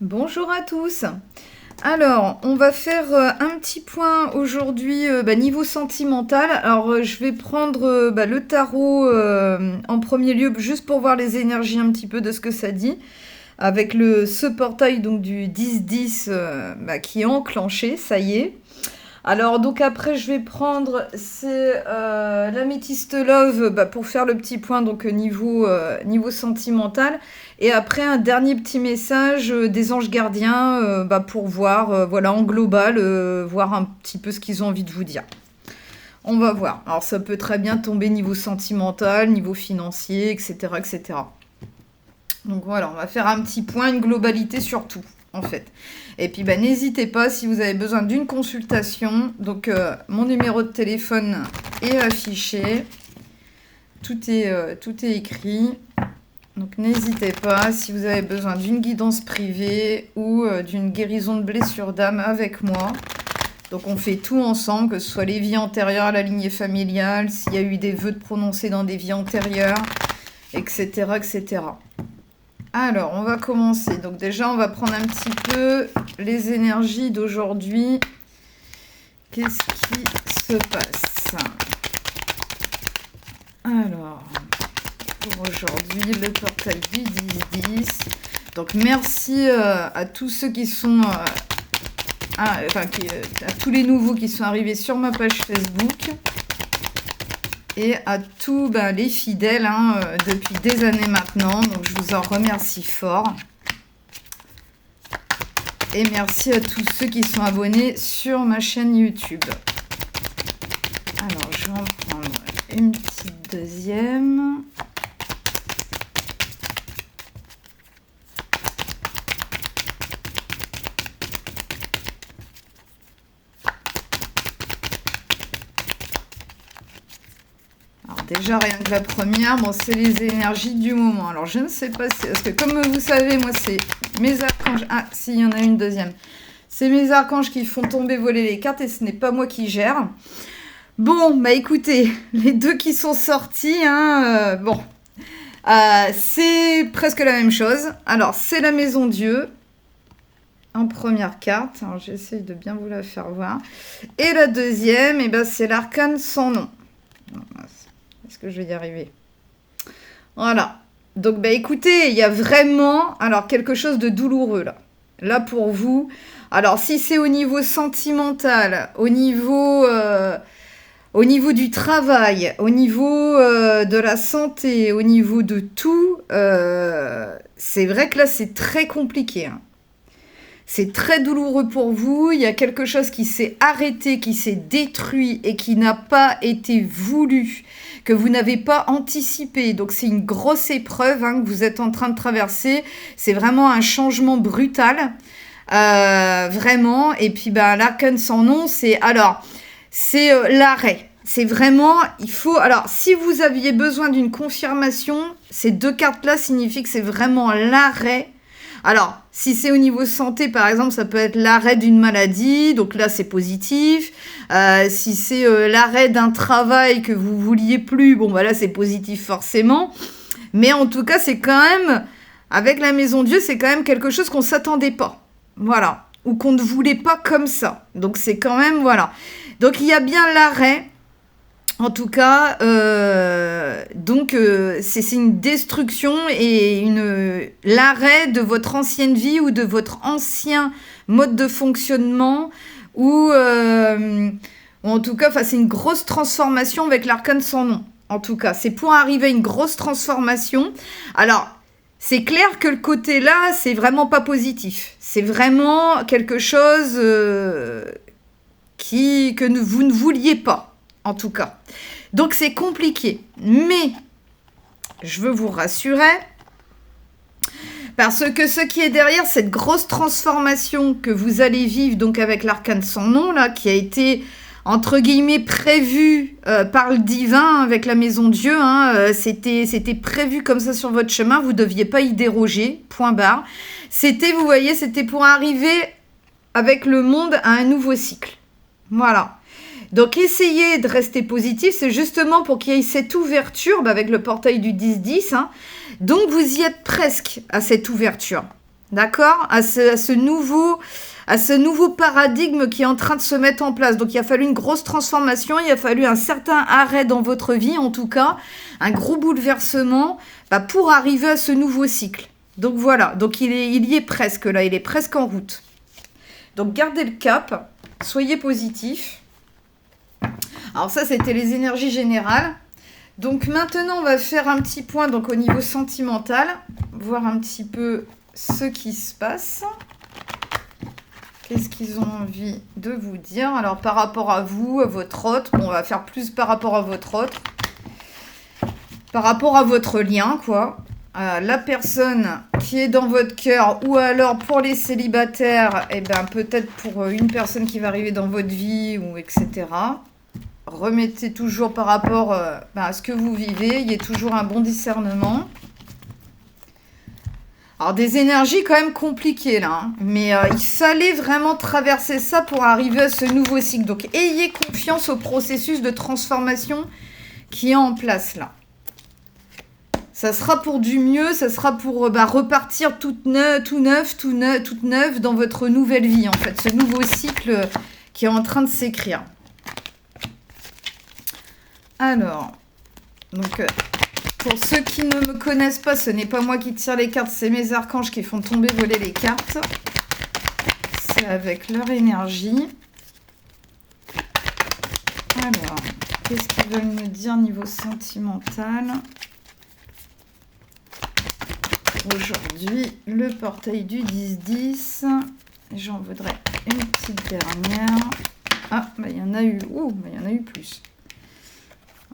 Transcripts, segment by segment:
Bonjour à tous. Alors, on va faire un petit point aujourd'hui niveau sentimental. Alors, je vais prendre le tarot en premier lieu, juste pour voir les énergies un petit peu de ce que ça dit, avec ce portail donc du 10-10 qui est enclenché, ça y est. Alors, donc après, je vais prendre l'améthyste love pour faire le petit point donc niveau sentimental. Et après, un dernier petit message des anges gardiens pour voir, voilà, en global, voir un petit peu ce qu'ils ont envie de vous dire. On va voir. Alors, ça peut très bien tomber niveau sentimental, niveau financier, etc., etc. Donc voilà, on va faire un petit point, une globalité sur tout, en fait. Et puis, n'hésitez pas si vous avez besoin d'une consultation. Donc, mon numéro de téléphone est affiché. Tout est écrit. Donc, n'hésitez pas si vous avez besoin d'une guidance privée ou d'une guérison de blessure d'âme avec moi. Donc, on fait tout ensemble, que ce soit les vies antérieures à la lignée familiale, s'il y a eu des vœux de prononcer dans des vies antérieures, etc., etc. Alors, on va commencer. Donc déjà, on va prendre un petit peu les énergies d'aujourd'hui. Qu'est-ce qui se passe? Alors, pour aujourd'hui, le portail du 10-10. Donc, merci à tous ceux qui sont... à tous les nouveaux qui sont arrivés sur ma page Facebook. Et à tous les fidèles depuis des années maintenant. Donc, je vous en remercie fort. Et merci à tous ceux qui sont abonnés sur ma chaîne YouTube. Alors, je vais en prendre une petite deuxième. Déjà, rien que la première, c'est les énergies du moment. Alors, je ne sais pas si... Parce que comme vous savez, moi, c'est mes archanges... Ah, si, il y en a une deuxième. C'est mes archanges qui font tomber, voler les cartes et ce n'est pas moi qui gère. Bon, écoutez, les deux qui sont sortis, c'est presque la même chose. Alors, c'est la Maison Dieu en première carte. Alors, j'essaye de bien vous la faire voir. Et la deuxième, c'est l'arcane sans nom. Est-ce que je vais y arriver? Voilà. Donc, écoutez, il y a vraiment quelque chose de douloureux là. Là, pour vous. Alors, si c'est au niveau sentimental, au niveau du travail, au niveau de la santé, au niveau de tout, c'est vrai que là, c'est très compliqué. C'est très douloureux pour vous. Il y a quelque chose qui s'est arrêté, qui s'est détruit et qui n'a pas été voulu, que vous n'avez pas anticipé. Donc, c'est une grosse épreuve que vous êtes en train de traverser. C'est vraiment un changement brutal. Vraiment. Et puis, l'arcane sans nom, c'est l'arrêt. C'est vraiment, il faut... Alors, si vous aviez besoin d'une confirmation, ces deux cartes-là signifient que c'est vraiment l'arrêt. Alors, si c'est au niveau santé, par exemple, ça peut être l'arrêt d'une maladie, donc là, c'est positif. Si c'est l'arrêt d'un travail que vous vouliez plus, là, c'est positif forcément. Mais en tout cas, c'est quand même, avec la Maison Dieu, c'est quand même quelque chose qu'on ne s'attendait pas. Voilà. Ou qu'on ne voulait pas comme ça. Donc, c'est quand même, voilà. Donc, il y a bien l'arrêt. En tout cas, c'est une destruction et l'arrêt de votre ancienne vie ou de votre ancien mode de fonctionnement ou en tout cas, c'est une grosse transformation avec l'arcane sans nom. En tout cas, c'est pour arriver à une grosse transformation. Alors, c'est clair que le côté là, c'est vraiment pas positif. C'est vraiment quelque chose que vous ne vouliez pas. En tout cas. Donc, c'est compliqué. Mais, je veux vous rassurer, parce que ce qui est derrière cette grosse transformation que vous allez vivre, donc avec l'arcane sans nom, là, qui a été, entre guillemets, prévu par le divin, avec la Maison Dieu, c'était prévu comme ça sur votre chemin, vous ne deviez pas y déroger, point barre. C'était, vous voyez, c'était pour arriver avec le monde à un nouveau cycle. Voilà. Donc, essayez de rester positif, c'est justement pour qu'il y ait cette ouverture avec le portail du 10-10. Donc, vous y êtes presque à cette ouverture. d'accord, à ce nouveau paradigme qui est en train de se mettre en place. Donc, il a fallu une grosse transformation, il a fallu un certain arrêt dans votre vie, en tout cas, un gros bouleversement pour arriver à ce nouveau cycle. Donc, voilà. Donc, il y est presque, là. Il est presque en route. Donc, gardez le cap. Soyez positif. Alors, ça, c'était les énergies générales. Donc, maintenant, on va faire un petit point donc, au niveau sentimental. Voir un petit peu ce qui se passe. Qu'est-ce qu'ils ont envie de vous dire? Alors, par rapport à vous, à votre autre, bon, on va faire plus par rapport à votre autre. Par rapport à votre lien, quoi. La personne qui est dans votre cœur, ou alors pour les célibataires, eh ben, peut-être pour une personne qui va arriver dans votre vie, ou etc. Remettez toujours par rapport à ce que vous vivez. Il y a toujours un bon discernement. Alors, des énergies quand même compliquées, là. Hein. Mais il fallait vraiment traverser ça pour arriver à ce nouveau cycle. Donc, ayez confiance au processus de transformation qui est en place, là. Ça sera pour du mieux, ça sera pour repartir toute neuve dans votre nouvelle vie, en fait. Ce nouveau cycle qui est en train de s'écrire. Alors, donc... pour ceux qui ne me connaissent pas, ce n'est pas moi qui tire les cartes, c'est mes archanges qui font tomber, voler les cartes. C'est avec leur énergie. Alors, qu'est-ce qu'ils veulent me dire niveau sentimental? Aujourd'hui, le portail du 10-10. J'en voudrais une petite dernière. Ah, il y en a eu. Oh, il y en a eu plus.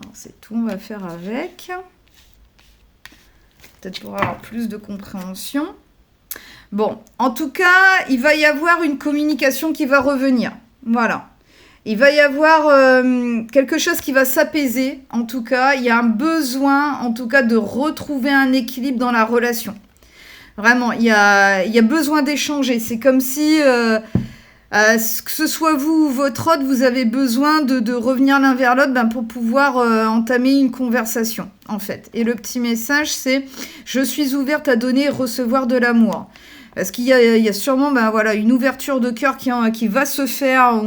Alors, c'est tout, on va faire avec. Peut-être pour avoir plus de compréhension. Bon, en tout cas, il va y avoir une communication qui va revenir. Voilà. Il va y avoir quelque chose qui va s'apaiser. En tout cas, il y a un besoin, en tout cas, de retrouver un équilibre dans la relation. Vraiment, il y a besoin d'échanger. C'est comme si... que ce soit vous ou votre autre, vous avez besoin de revenir l'un vers l'autre pour pouvoir entamer une conversation, en fait. Et le petit message, c'est « Je suis ouverte à donner et recevoir de l'amour ». Parce qu'il y a sûrement une ouverture de cœur qui va se faire.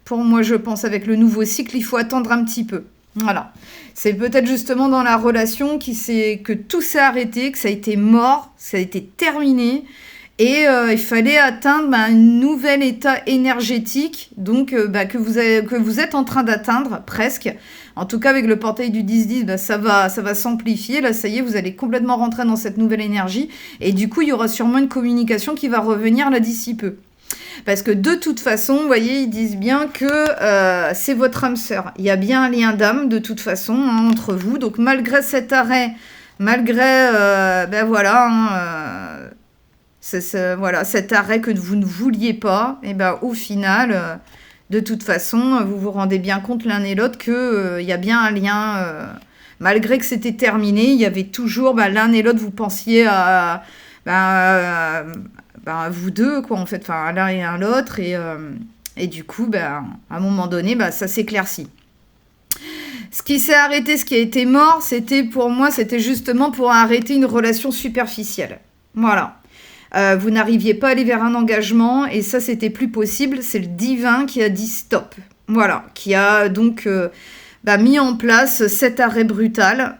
Pour moi, je pense, avec le nouveau cycle, il faut attendre un petit peu. Voilà. C'est peut-être justement dans la relation que tout s'est arrêté, que ça a été mort, ça a été terminé. Et il fallait atteindre un nouvel état énergétique, donc que vous êtes en train d'atteindre presque. En tout cas, avec le portail du 10-10, ça va s'amplifier. Là, ça y est, vous allez complètement rentrer dans cette nouvelle énergie. Et du coup, il y aura sûrement une communication qui va revenir là d'ici peu. Parce que de toute façon, vous voyez, ils disent bien que c'est votre âme sœur. Il y a bien un lien d'âme de toute façon entre vous. Donc malgré cet arrêt, malgré cet arrêt que vous ne vouliez pas, et au final, de toute façon, vous vous rendez bien compte l'un et l'autre qu'il y a bien un lien. Malgré que c'était terminé, il y avait toujours l'un et l'autre, vous pensiez à vous deux, quoi, en fait, enfin, l'un et l'autre, et du coup, à un moment donné, ça s'éclaircit. Ce qui s'est arrêté, ce qui a été mort, c'était justement pour arrêter une relation superficielle. Voilà. Vous n'arriviez pas à aller vers un engagement, et ça, c'était plus possible. C'est le divin qui a dit stop. Voilà. Qui a donc mis en place cet arrêt brutal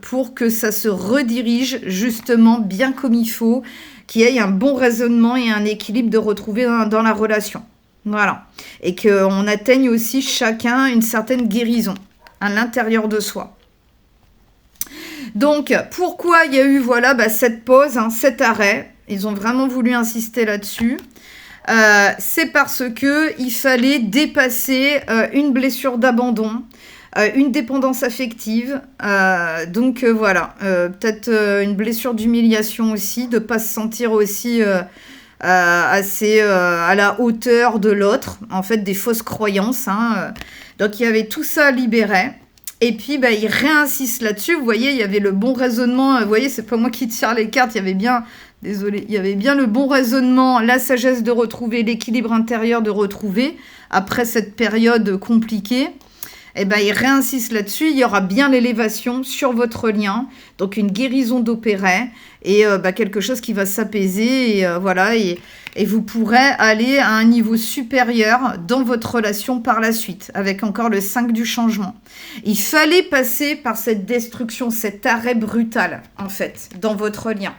pour que ça se redirige justement bien comme il faut, qu'il y ait un bon raisonnement et un équilibre de retrouver dans la relation. Voilà. Et qu'on atteigne aussi chacun une certaine guérison à l'intérieur de soi. Donc, pourquoi il y a eu cette pause, cet arrêt? Ils ont vraiment voulu insister là-dessus. C'est parce qu'il fallait dépasser une blessure d'abandon, une dépendance affective. Peut-être une blessure d'humiliation aussi, de ne pas se sentir aussi assez à la hauteur de l'autre. En fait, des fausses croyances. Donc, il y avait tout ça à libérer. Et puis, il réinsiste là-dessus. Vous voyez, il y avait le bon raisonnement. Vous voyez, c'est pas moi qui tire les cartes. Il y avait bien le bon raisonnement, la sagesse de retrouver, l'équilibre intérieur de retrouver après cette période compliquée. eh ben, il réinsiste là-dessus. Il y aura bien l'élévation sur votre lien, donc une guérison d'opéré et quelque chose qui va s'apaiser et voilà et vous pourrez aller à un niveau supérieur dans votre relation par la suite, avec encore le 5 du changement. Il fallait passer par cette destruction, cet arrêt brutal, en fait, dans votre lien.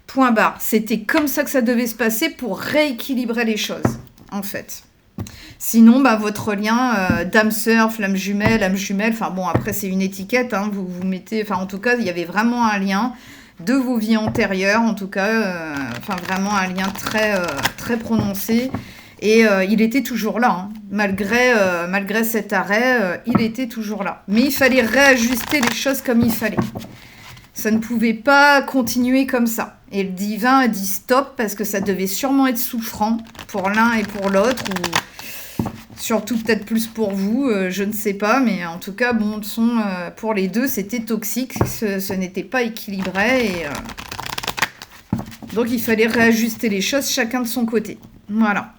Point barre. C'était comme ça que ça devait se passer pour rééquilibrer les choses, en fait. Sinon, votre lien d'âme sœur, flamme jumelle, âme jumelle, enfin bon, après c'est une étiquette, hein, vous mettez, enfin en tout cas, il y avait vraiment un lien de vos vies antérieures, en tout cas, vraiment un lien très prononcé. Et il était toujours là, hein. Malgré cet arrêt, il était toujours là. Mais il fallait réajuster les choses comme il fallait. Ça ne pouvait pas continuer comme ça. Et le divin a dit stop, parce que ça devait sûrement être souffrant pour l'un et pour l'autre, ou surtout peut-être plus pour vous, je ne sais pas, mais en tout cas, bon, pour les deux, c'était toxique, ce n'était pas équilibré, et donc il fallait réajuster les choses chacun de son côté. Voilà.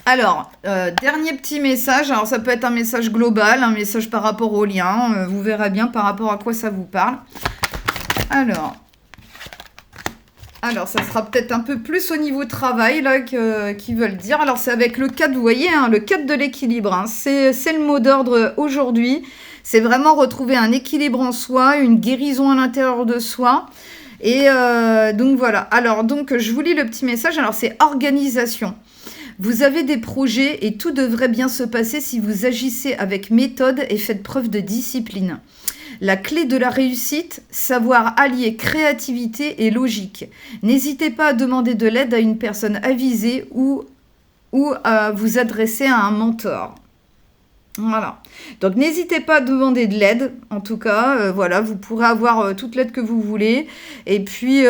Alors, dernier petit message, alors ça peut être un message global, un message par rapport au lien, vous verrez bien par rapport à quoi ça vous parle. Alors, ça sera peut-être un peu plus au niveau travail, là, qu'ils veulent dire. Alors, c'est avec le 4, vous voyez, hein, le 4 de l'équilibre. Hein. C'est le mot d'ordre aujourd'hui. C'est vraiment retrouver un équilibre en soi, une guérison à l'intérieur de soi. Et donc, voilà. Alors, donc, je vous lis le petit message. Alors, c'est organisation. Vous avez des projets et tout devrait bien se passer si vous agissez avec méthode et faites preuve de discipline. La clé de la réussite, savoir allier créativité et logique. N'hésitez pas à demander de l'aide à une personne avisée ou à vous adresser à un mentor. Voilà. Donc, n'hésitez pas à demander de l'aide. En tout cas, voilà, vous pourrez avoir toute l'aide que vous voulez. Et puis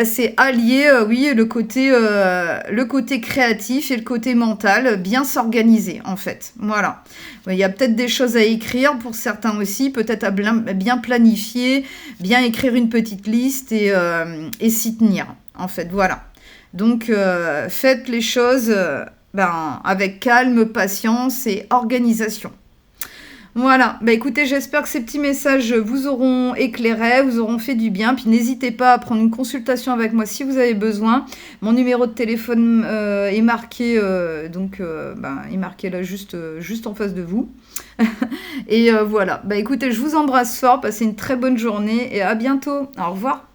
c'est allier, oui, le côté créatif et le côté mental, bien s'organiser, en fait. Voilà. Il y a peut-être des choses à écrire pour certains aussi, peut-être à bien planifier, bien écrire une petite liste et s'y tenir, en fait. Voilà. Donc, faites les choses... avec calme, patience et organisation. Voilà, écoutez, j'espère que ces petits messages vous auront éclairé, vous auront fait du bien, puis n'hésitez pas à prendre une consultation avec moi si vous avez besoin. Mon numéro de téléphone est marqué, est marqué là juste en face de vous. Et voilà, écoutez, je vous embrasse fort, passez une très bonne journée et à bientôt, au revoir.